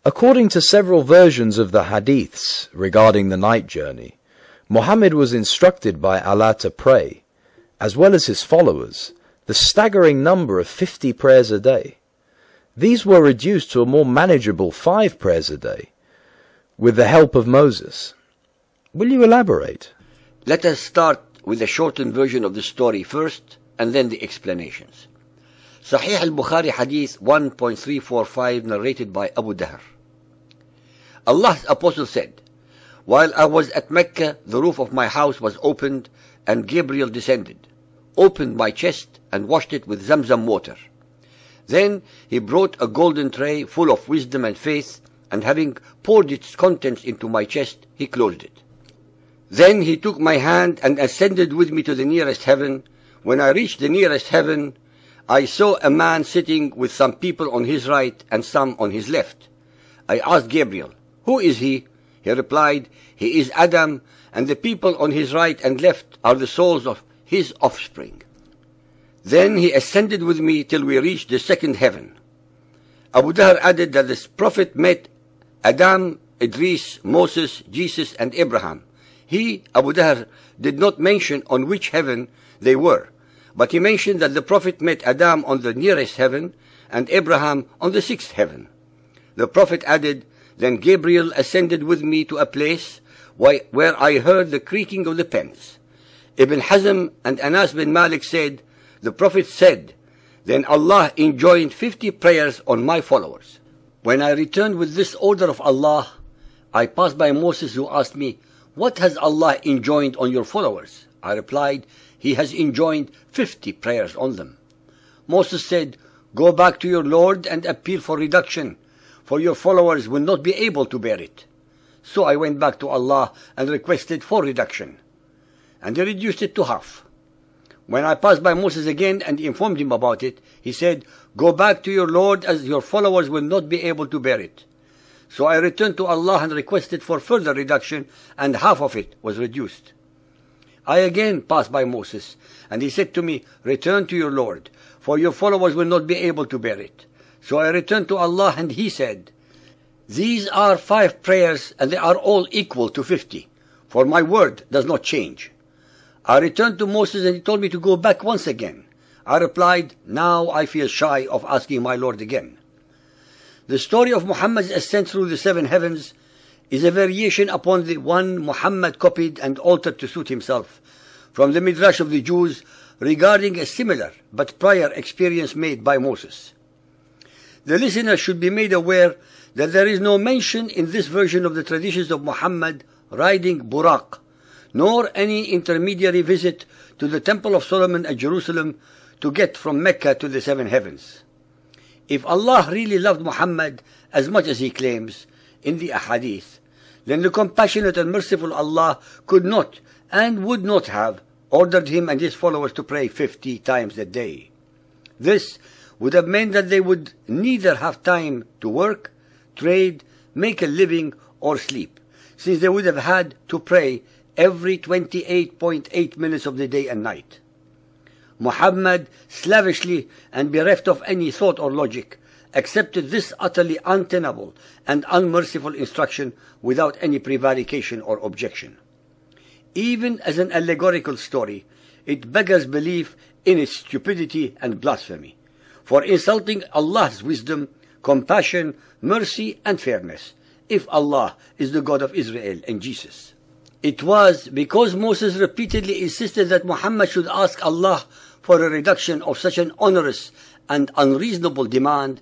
According to several versions of the hadiths regarding the night journey, Muhammad was instructed by Allah to pray, as well as his followers, the staggering number of 50 prayers a day. These were reduced to a more manageable 5 prayers a day, with the help of Moses. Will you elaborate? Let us start with the shortened version of the story first, and then the explanations. Sahih al-Bukhari Hadith 1.345, narrated by Abu Dahr. Allah's Apostle said, "While I was at Mecca, the roof of my house was opened, and Gabriel descended, opened my chest, and washed it with Zamzam water. Then he brought a golden tray full of wisdom and faith, and having poured its contents into my chest, he closed it. Then he took my hand and ascended with me to the nearest heaven. When I reached the nearest heaven, I saw a man sitting with some people on his right and some on his left. I asked Gabriel, 'Who is he?' He replied, 'He is Adam, and the people on his right and left are the souls of his offspring.' Then he ascended with me till we reached the second heaven." Abu Dahr added that this prophet met Adam, Idris, Moses, Jesus, and Abraham. He, Abu Dahr, did not mention on which heaven they were, but he mentioned that the prophet met Adam on the nearest heaven and Abraham on the 6th heaven. The prophet added, "Then Gabriel ascended with me to a place where I heard the creaking of the pens." Ibn Hazm and Anas bin Malik said, "The prophet said, then Allah enjoined 50 prayers on my followers. When I returned with this order of Allah, I passed by Moses, who asked me, 'What has Allah enjoined on your followers?' I replied, 'He has enjoined 50 prayers on them.' Moses said, 'Go back to your Lord and appeal for reduction, for your followers will not be able to bear it.' So I went back to Allah and requested for reduction, and they reduced it to half. When I passed by Moses again and informed him about it, he said, 'Go back to your Lord, as your followers will not be able to bear it.' So I returned to Allah and requested for further reduction, and half of it was reduced. I again passed by Moses, and he said to me, 'Return to your Lord, for your followers will not be able to bear it.' So I returned to Allah, and he said, 'These are 5 prayers, and they are all equal to 50, for my word does not change.' I returned to Moses, and he told me to go back once again. I replied, 'Now I feel shy of asking my Lord again.'" The story of Muhammad's ascent through the 7 heavens is a variation upon the one Muhammad copied and altered to suit himself from the Midrash of the Jews regarding a similar but prior experience made by Moses. The listener should be made aware that there is no mention in this version of the traditions of Muhammad riding Buraq, nor any intermediary visit to the Temple of Solomon at Jerusalem to get from Mecca to the 7 heavens. If Allah really loved Muhammad as much as he claims in the ahadith, then the compassionate and merciful Allah could not and would not have ordered him and his followers to pray 50 times a day. This would have meant that they would neither have time to work, trade, make a living, or sleep, since they would have had to pray every 28.8 minutes of the day and night. Muhammad, slavishly and bereft of any thought or logic, accepted this utterly untenable and unmerciful instruction without any prevarication or objection. Even as an allegorical story, it beggars belief in its stupidity and blasphemy, for insulting Allah's wisdom, compassion, mercy, and fairness, if Allah is the God of Israel and Jesus. It was because Moses repeatedly insisted that Muhammad should ask Allah for a reduction of such an onerous and unreasonable demand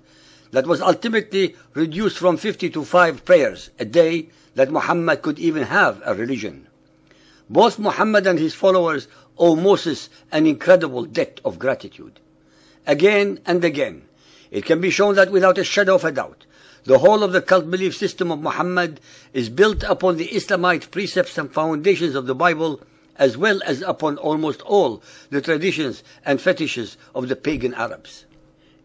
that was ultimately reduced from 50 to 5 prayers a day that Muhammad could even have a religion. Both Muhammad and his followers owe Moses an incredible debt of gratitude. Again and again, it can be shown that without a shadow of a doubt, the whole of the cult belief system of Muhammad is built upon the Islamite precepts and foundations of the Bible, as well as upon almost all the traditions and fetishes of the pagan Arabs.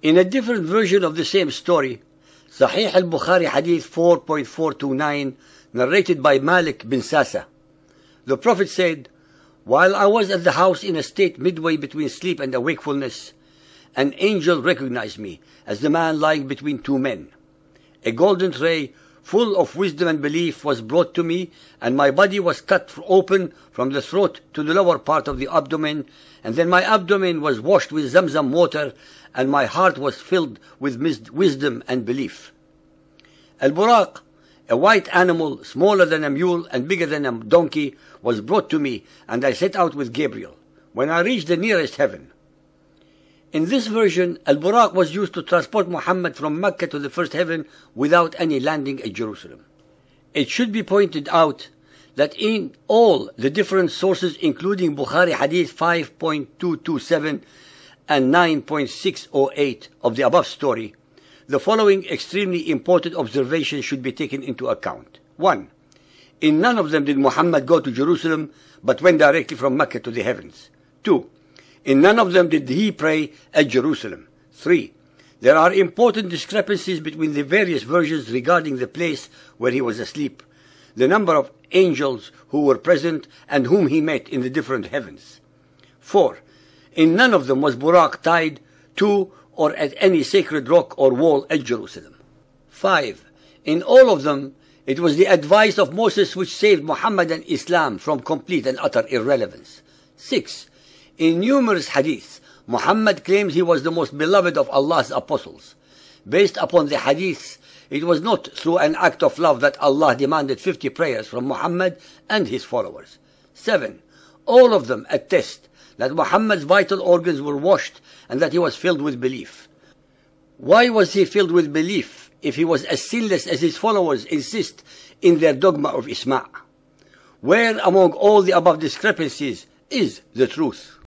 In a different version of the same story, Sahih al-Bukhari Hadith 4.429, narrated by Malik bin Sasa, the Prophet said, "While I was at the house in a state midway between sleep and wakefulness, an angel recognized me as the man lying between 2 men. a golden tray full of wisdom and belief was brought to me, and my body was cut open from the throat to the lower part of the abdomen, and then my abdomen was washed with Zamzam water, and my heart was filled with wisdom and belief. Al-Buraq, a white animal, smaller than a mule and bigger than a donkey, was brought to me, and I set out with Gabriel. When I reached the nearest heaven. In this version, Al-Buraq was used to transport Muhammad from Mecca to the first heaven without any landing at Jerusalem. It should be pointed out that in all the different sources, including Bukhari Hadith 5.227 and 9.608 of the above story, the following extremely important observations should be taken into account. 1. In none of them did Muhammad go to Jerusalem, but went directly from Mecca to the heavens. 2. In none of them did he pray at Jerusalem. 3. There are important discrepancies between the various versions regarding the place where he was asleep, the number of angels who were present and whom he met in the different heavens. 4. In none of them was Buraq tied to or at any sacred rock or wall at Jerusalem. 5. In all of them, it was the advice of Moses which saved Muhammad and Islam from complete and utter irrelevance. 6. In numerous hadiths, Muhammad claims he was the most beloved of Allah's apostles. Based upon the hadiths, it was not through an act of love that Allah demanded 50 prayers from Muhammad and his followers. 7. All of them attest that Muhammad's vital organs were washed and that he was filled with belief. Why was he filled with belief if he was as sinless as his followers insist in their dogma of Isma'? Where among all the above discrepancies is the truth?